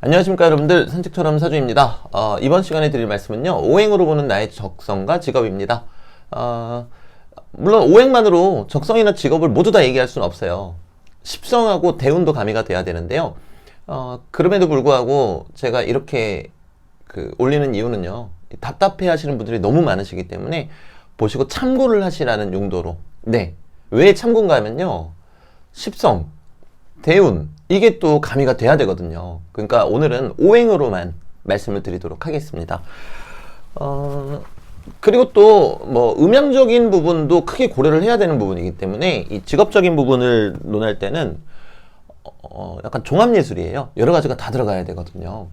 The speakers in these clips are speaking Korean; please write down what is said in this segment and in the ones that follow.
안녕하십니까 여러분들, 산책처럼 사주입니다. 이번 시간에 드릴 말씀은요, 오행으로 보는 나의 적성과 직업입니다. 물론 오행만으로 적성이나 직업을 모두 다 얘기할 수는 없어요. 십성하고 대운도 가미가 돼야 되는데요. 그럼에도 불구하고 제가 이렇게 올리는 이유는요, 답답해 하시는 분들이 너무 많으시기 때문에 보시고 참고를 하시라는 용도로. 네, 왜 참고인가 하면요, 십성, 대운, 이게 또 가미가 돼야 되거든요. 그러니까 오늘은 오행으로만 말씀을 드리도록 하겠습니다. 그리고 또 뭐 음양적인 부분도 크게 고려를 해야 되는 부분이기 때문에 이 직업적인 부분을 논할 때는 약간 종합예술이에요. 여러 가지가 다 들어가야 되거든요.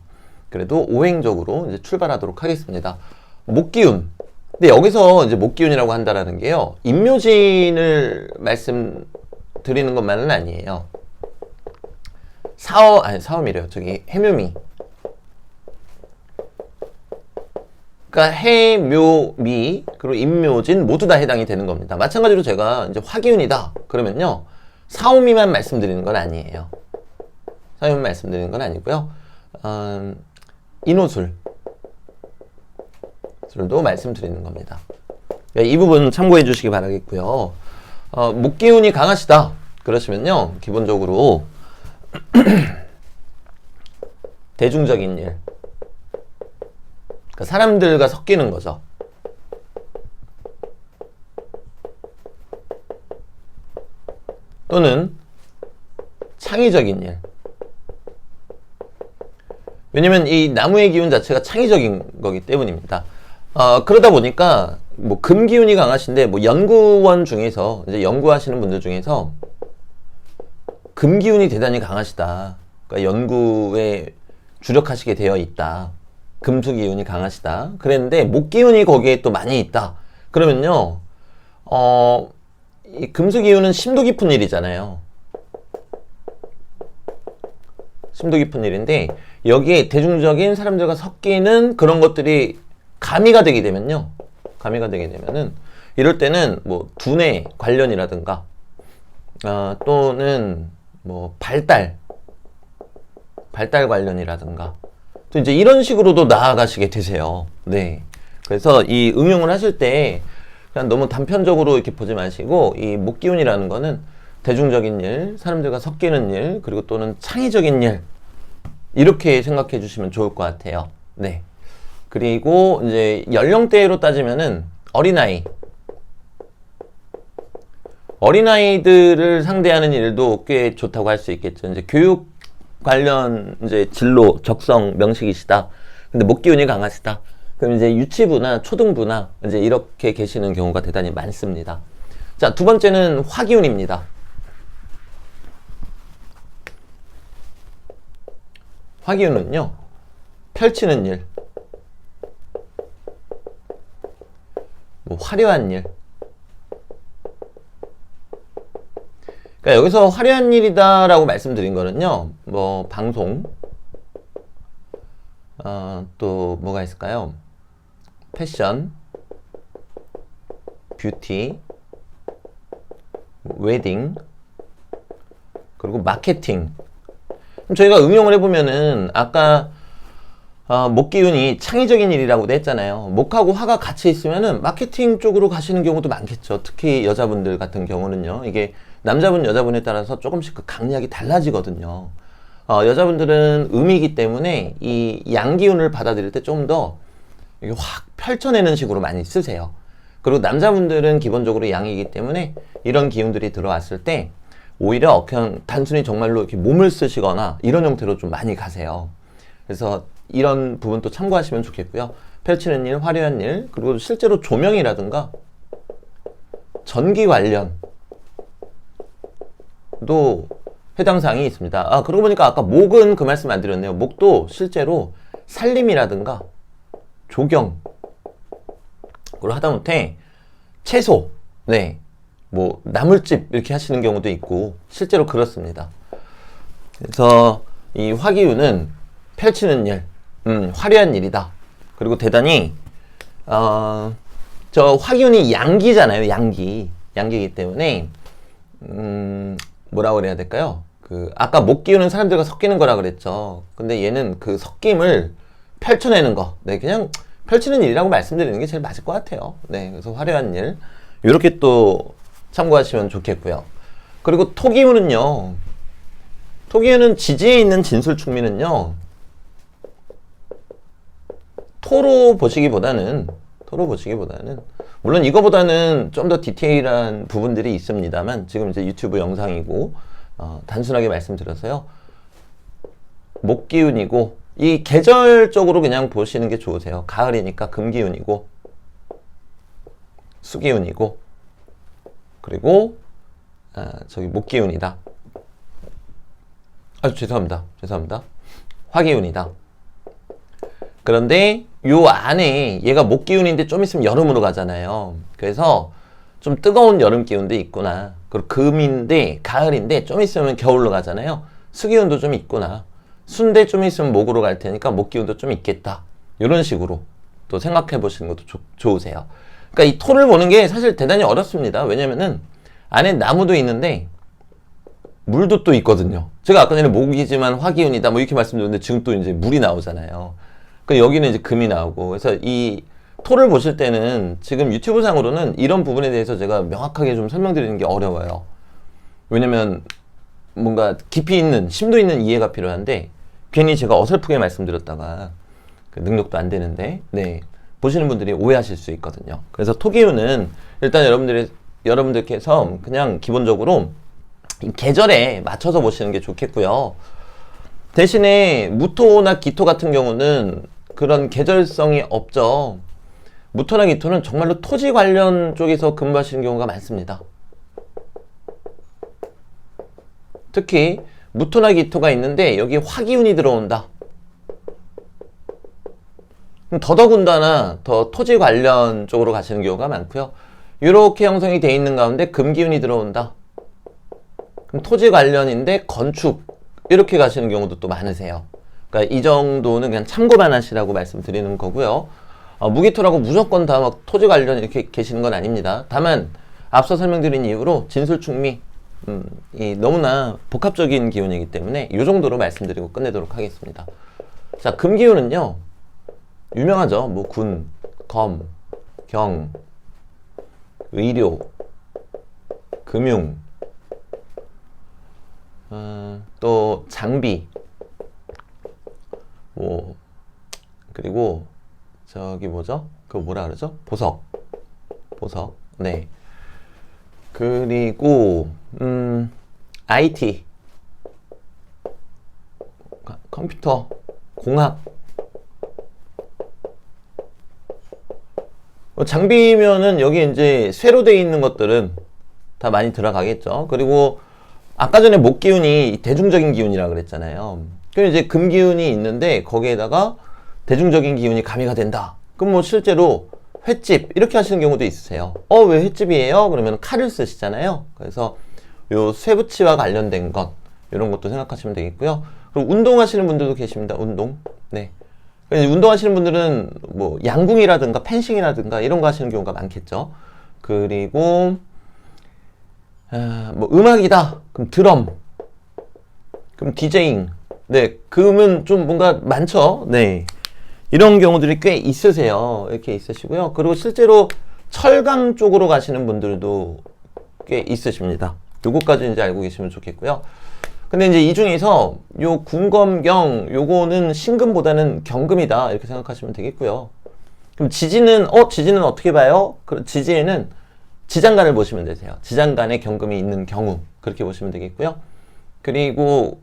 그래도 오행적으로 이제 출발하도록 하겠습니다. 목기운. 근데 여기서 이제 목기운이라고 한다라는 게요, 임묘진을 말씀드리는 것만은 아니에요. 사엄이래요. 저기 해묘미. 그러니까 해, 묘, 미, 그리고 임묘진 모두 다 해당이 되는 겁니다. 마찬가지로 제가 이제 화기운이다 그러면요, 사오미만 말씀드리는 건 아니에요. 사오미만 말씀드리는 건 아니고요. 인호술, 술도 말씀드리는 겁니다. 이 부분 참고해 주시기 바라겠고요. 목기운이 강하시다 그러시면요, 기본적으로 대중적인 일, 그러니까 사람들과 섞이는 거죠. 또는 창의적인 일. 왜냐면 이 나무의 기운 자체가 창의적인 거기 때문입니다. 그러다 보니까 뭐 금기운이 강하신데, 뭐 연구원 중에서 이제 연구하시는 분들 중에서 금기운이 대단히 강하시다, 그러니까 연구에 주력하시게 되어 있다, 금수기운이 강하시다 그랬는데 목기운이 거기에 또 많이 있다 그러면요, 이 금수기운은 심도 깊은 일이잖아요. 심도 깊은 일인데 여기에 대중적인 사람들과 섞이는 그런 것들이 가미가 되게 되면요, 가미가 되게 되면은 이럴 때는 뭐 두뇌 관련이라든가 또는 뭐 발달 관련이라든가 또 이제 이런 식으로도 나아가시게 되세요. 네. 그래서 이 응용을 하실 때 그냥 너무 단편적으로 이렇게 보지 마시고, 이 목기운이라는 거는 대중적인 일, 사람들과 섞이는 일, 그리고 또는 창의적인 일, 이렇게 생각해 주시면 좋을 것 같아요. 네. 그리고 이제 연령대로 따지면은 어린아이들을 상대하는 일도 꽤 좋다고 할 수 있겠죠. 이제 교육 관련 이제 진로, 적성, 명식이시다. 근데 목기운이 강하시다. 그럼 이제 유치부나 초등부나 이제 이렇게 계시는 경우가 대단히 많습니다. 자, 두 번째는 화기운입니다. 화기운은요, 펼치는 일, 뭐 화려한 일. 그러니까 여기서 화려한 일이다라고 말씀드린 거는요, 뭐 방송, 또 뭐가 있을까요? 패션, 뷰티, 웨딩, 그리고 마케팅. 그럼 저희가 응용을 해보면은 아까 목기운이 창의적인 일이라고도 했잖아요. 목하고 화가 같이 있으면은 마케팅 쪽으로 가시는 경우도 많겠죠. 특히 여자분들 같은 경우는요, 이게 남자분, 여자분에 따라서 조금씩 그 강약이 달라지거든요. 여자분들은 음이기 때문에 이 양기운을 받아들일 때 좀 더 확 펼쳐내는 식으로 많이 쓰세요. 그리고 남자분들은 기본적으로 양이기 때문에 이런 기운들이 들어왔을 때 오히려 그냥 단순히 정말로 이렇게 몸을 쓰시거나 이런 형태로 좀 많이 가세요. 그래서 이런 부분도 참고하시면 좋겠고요. 펼치는 일, 화려한 일, 그리고 실제로 조명이라든가 전기 관련 도 해당 사항이 있습니다. 그러고 보니까 아까 목은 그 말씀 안 드렸네요. 목도 실제로 살림이라든가 조경, 그리고 하다못해 채소, 네, 뭐 나물집 이렇게 하시는 경우도 있고 실제로 그렇습니다. 그래서 이 화기운은 펼치는 일, 화려한 일이다. 그리고 대단히 저 화기운이 양기잖아요. 양기이기 때문에 뭐라고 그래야 될까요? 아까 목 기우는 사람들과 섞이는 거라 그랬죠. 근데 얘는 그 섞임을 펼쳐내는 거. 네, 그냥 펼치는 일이라고 말씀드리는 게 제일 맞을 것 같아요. 네, 그래서 화려한 일. 요렇게 또 참고하시면 좋겠고요. 그리고 토기운은요. 토기운은 지지에 있는 진술충미는요. 토로 보시기보다는 물론 이거보다는 좀 더 디테일한 부분들이 있습니다만 지금 이제 유튜브 영상이고 단순하게 말씀드려서요. 목기운이고 이 계절적으로 그냥 보시는 게 좋으세요. 가을이니까 금기운이고 수기운이고 그리고 저기 목기운이다. 죄송합니다. 화기운이다. 그런데 요 안에 얘가 목기운인데 좀 있으면 여름으로 가잖아요. 그래서 좀 뜨거운 여름 기운도 있구나. 그리고 금인데 가을인데 좀 있으면 겨울로 가잖아요. 수기운도 좀 있구나. 순대 좀 있으면 목으로 갈 테니까 목기운도 좀 있겠다. 이런 식으로 또 생각해 보시는 것도 좋으세요. 그러니까 이 토를 보는 게 사실 대단히 어렵습니다. 왜냐면은 안에 나무도 있는데 물도 또 있거든요. 제가 아까 전에 목이지만 화기운이다 뭐 이렇게 말씀드렸는데 지금 또 이제 물이 나오잖아요. 그 여기는 이제 금이 나오고 그래서 이 토를 보실 때는 지금 유튜브 상으로는 이런 부분에 대해서 제가 명확하게 좀 설명드리는 게 어려워요. 왜냐면 뭔가 깊이 있는 심도 있는 이해가 필요한데 괜히 제가 어설프게 말씀드렸다가 그 능력도 안 되는데 네 보시는 분들이 오해하실 수 있거든요. 그래서 토기운은 일단 여러분들께서 그냥 기본적으로 계절에 맞춰서 보시는 게 좋겠고요. 대신에 무토나 기토 같은 경우는 그런 계절성이 없죠. 무토나 기토는 정말로 토지 관련 쪽에서 근무하시는 경우가 많습니다. 특히 무토나 기토가 있는데 여기 화기운이 들어온다. 그럼 더더군다나 더 토지 관련 쪽으로 가시는 경우가 많고요. 이렇게 형성이 돼 있는 가운데 금기운이 들어온다. 그럼 토지 관련인데 건축 이렇게 가시는 경우도 또 많으세요. 그러니까 이 정도는 그냥 참고만 하시라고 말씀드리는 거고요. 무기토라고 무조건 다 막 토지 관련 이렇게 계시는 건 아닙니다. 다만 앞서 설명드린 이유로 진술충미 이 너무나 복합적인 기운이기 때문에 이 정도로 말씀드리고 끝내도록 하겠습니다. 자, 금기운은요. 유명하죠. 뭐 군, 검, 경, 의료, 금융, 또 장비, 뭐 그리고 저기 뭐죠? 그거 뭐라 그러죠? 보석. 네. 그리고 IT, 컴퓨터, 공학. 장비면은 여기 이제 쇠로 되어 있는 것들은 다 많이 들어가겠죠. 그리고 아까 전에 목기운이 대중적인 기운이라 그랬잖아요. 그럼 이제 금기운이 있는데 거기에다가 대중적인 기운이 가미가 된다. 그럼 뭐 실제로 횟집 이렇게 하시는 경우도 있으세요. 왜 횟집이에요? 그러면 칼을 쓰시잖아요. 그래서 요 쇠붙이와 관련된 것 이런 것도 생각하시면 되겠고요. 그리고 운동하시는 분들도 계십니다. 운동. 네. 운동하시는 분들은 뭐 양궁이라든가 펜싱이라든가 이런 거 하시는 경우가 많겠죠. 그리고 뭐 음악이다. 그럼 드럼. 그럼 디제잉. 네. 그러면 좀 뭔가 많죠. 네. 이런 경우들이 꽤 있으세요. 이렇게 있으시고요. 그리고 실제로 철강 쪽으로 가시는 분들도 꽤 있으십니다. 요거까지 이제 알고 계시면 좋겠고요. 근데 이제 이 중에서 요 군검경 요거는 신금보다는 경금이다 이렇게 생각하시면 되겠고요. 그럼 지지는 어떻게 봐요? 지지에는 지장간을 보시면 되세요. 지장간에 경금이 있는 경우 그렇게 보시면 되겠고요. 그리고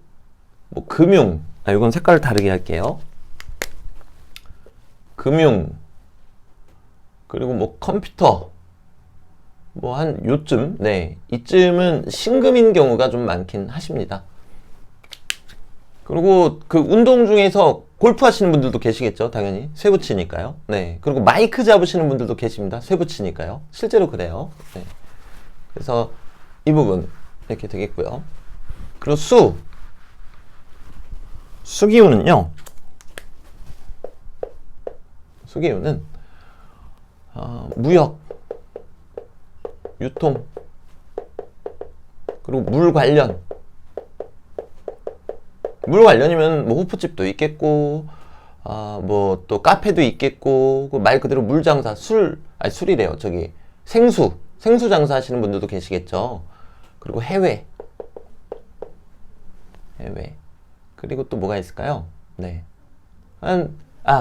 뭐 금융, 이건 색깔을 다르게 할게요. 금융, 그리고 뭐 컴퓨터, 뭐 한 요쯤, 네, 이쯤은 신금인 경우가 좀 많긴 하십니다. 그리고 그 운동 중에서 골프 하시는 분들도 계시겠죠, 당연히. 쇠붙이니까요. 네. 그리고 마이크 잡으시는 분들도 계십니다. 쇠붙이니까요. 실제로 그래요. 네. 그래서 이 부분 이렇게 되겠고요. 그리고 수기운은요. 수기운은 무역, 유통, 그리고 물 관련 물 관련이면 뭐 호프집도 있겠고, 뭐 또 카페도 있겠고, 말 그대로 물 장사, 술이래요. 저기 생수 장사 하시는 분들도 계시겠죠. 그리고 해외. 그리고 또 뭐가 있을까요? 네.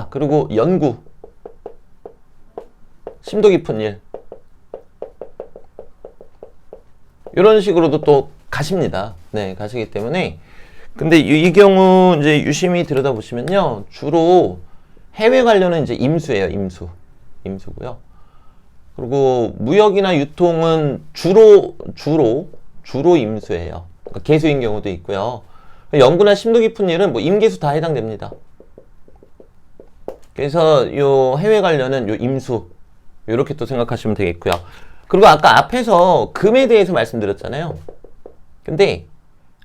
그리고 연구. 심도 깊은 일. 이런 식으로도 또 가십니다. 네, 가시기 때문에. 근데 이 경우 이제 유심히 들여다보시면요. 주로 해외 관련은 이제 임수예요, 임수고요. 그리고 무역이나 유통은 주로 임수예요. 그러니까 개수인 경우도 있고요. 연구나 심도 깊은 일은 뭐 임계수 다 해당됩니다. 그래서 요 해외 관련은 요 임수, 요렇게 또 생각하시면 되겠고요. 그리고 아까 앞에서 금에 대해서 말씀드렸잖아요. 근데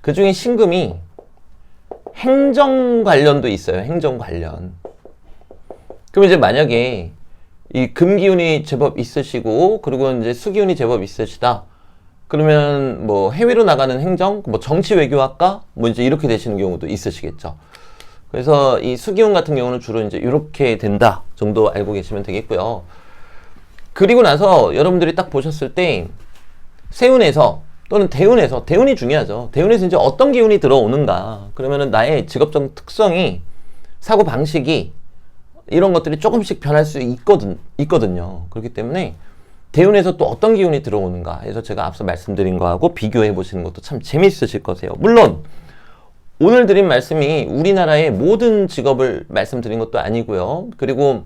그 중에 신금이 행정 관련도 있어요. 행정 관련. 그럼 이제 만약에 이 금 기운이 제법 있으시고, 그리고 이제 수 기운이 제법 있으시다. 그러면 뭐 해외로 나가는 행정, 뭐 정치 외교학과, 뭐 이제 이렇게 되시는 경우도 있으시겠죠. 그래서 이 수 기운 같은 경우는 주로 이제 이렇게 된다 정도 알고 계시면 되겠고요. 그리고 나서 여러분들이 딱 보셨을 때 세운에서 또는 대운에서, 대운이 중요하죠. 대운에서 이제 어떤 기운이 들어오는가. 그러면은 나의 직업적 특성이, 사고 방식이, 이런 것들이 조금씩 변할 수 있거든요. 그렇기 때문에 대운에서 또 어떤 기운이 들어오는가 해서 제가 앞서 말씀드린 거하고 비교해 보시는 것도 참 재밌으실 거세요. 물론 오늘 드린 말씀이 우리나라의 모든 직업을 말씀드린 것도 아니고요. 그리고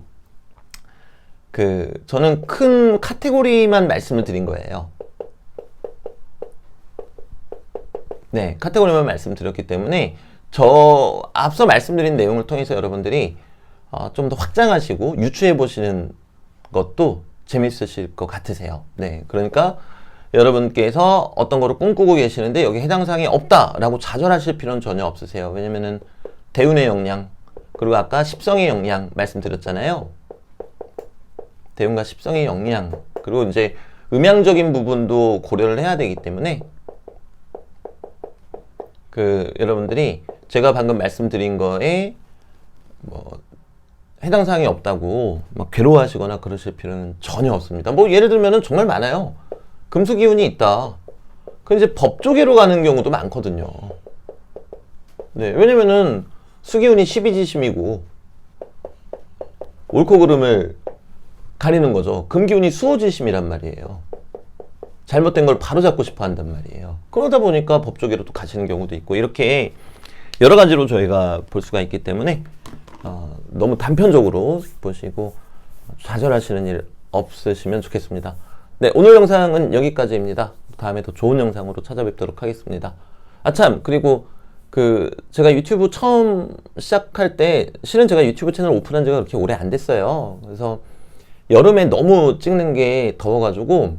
저는 큰 카테고리만 말씀을 드린 거예요. 네, 카테고리만 말씀드렸기 때문에 앞서 말씀드린 내용을 통해서 여러분들이 좀 더 확장하시고 유추해 보시는 것도 재밌으실 것 같으세요. 네, 그러니까 여러분께서 어떤 거를 꿈꾸고 계시는데 여기 해당 사항이 없다라고 좌절하실 필요는 전혀 없으세요. 왜냐면은 대운의 영향, 그리고 아까 십성의 영향 말씀드렸잖아요. 대운과 십성의 영향, 그리고 이제 음양적인 부분도 고려를 해야 되기 때문에 여러분들이 제가 방금 말씀드린 거에 뭐 해당 사항이 없다고 막 괴로워하시거나 그러실 필요는 전혀 없습니다. 뭐 예를 들면은 정말 많아요. 금수 기운이 있다. 그 이제 법조계로 가는 경우도 많거든요. 네, 왜냐면은 수기운이 12지심이고 옳고 그름을 가리는 거죠. 금기운이 수호지심이란 말이에요. 잘못된 걸 바로잡고 싶어 한단 말이에요. 그러다 보니까 법조계로 또 가시는 경우도 있고, 이렇게 여러 가지로 저희가 볼 수가 있기 때문에 너무 단편적으로 보시고 좌절하시는 일 없으시면 좋겠습니다. 네, 오늘 영상은 여기까지입니다. 다음에 더 좋은 영상으로 찾아뵙도록 하겠습니다. 참, 그리고 제가 유튜브 처음 시작할 때, 실은 제가 유튜브 채널 오픈한 지가 그렇게 오래 안 됐어요. 그래서 여름에 너무 찍는 게 더워가지고,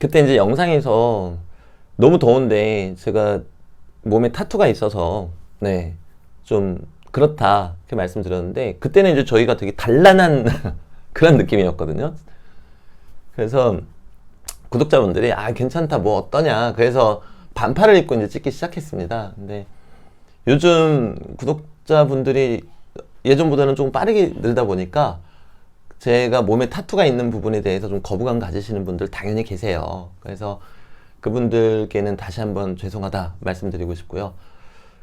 그때 이제 영상에서 너무 더운데 제가 몸에 타투가 있어서, 네, 좀 그렇다 이렇게 말씀드렸는데, 그때는 이제 저희가 되게 단란한 그런 느낌이었거든요. 그래서 구독자분들이 괜찮다, 뭐 어떠냐, 그래서 반팔을 입고 이제 찍기 시작했습니다. 근데 요즘 구독자분들이 예전보다는 좀 빠르게 늘다 보니까 제가 몸에 타투가 있는 부분에 대해서 좀 거부감 가지시는 분들 당연히 계세요. 그래서 그분들께는 다시 한번 죄송하다 말씀드리고 싶고요.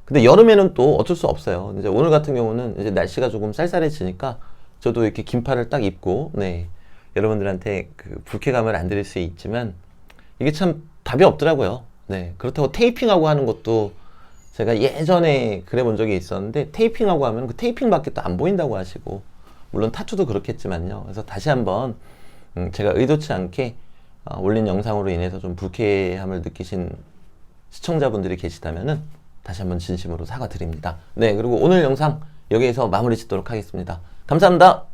근데 여름에는 또 어쩔 수 없어요. 이제 오늘 같은 경우는 이제 날씨가 조금 쌀쌀해지니까 저도 이렇게 긴팔을 딱 입고, 네, 여러분들한테 불쾌감을 안 드릴 수 있지만 이게 참 답이 없더라고요. 네, 그렇다고 테이핑하고 하는 것도 제가 예전에 그래 본 적이 있었는데, 테이핑하고 하면 그 테이핑밖에 또 안 보인다고 하시고, 물론 타투도 그렇겠지만요. 그래서 다시 한번 제가 의도치 않게 올린 영상으로 인해서 좀 불쾌함을 느끼신 시청자분들이 계시다면은 다시 한번 진심으로 사과드립니다. 네, 그리고 오늘 영상 여기에서 마무리 짓도록 하겠습니다. 감사합니다.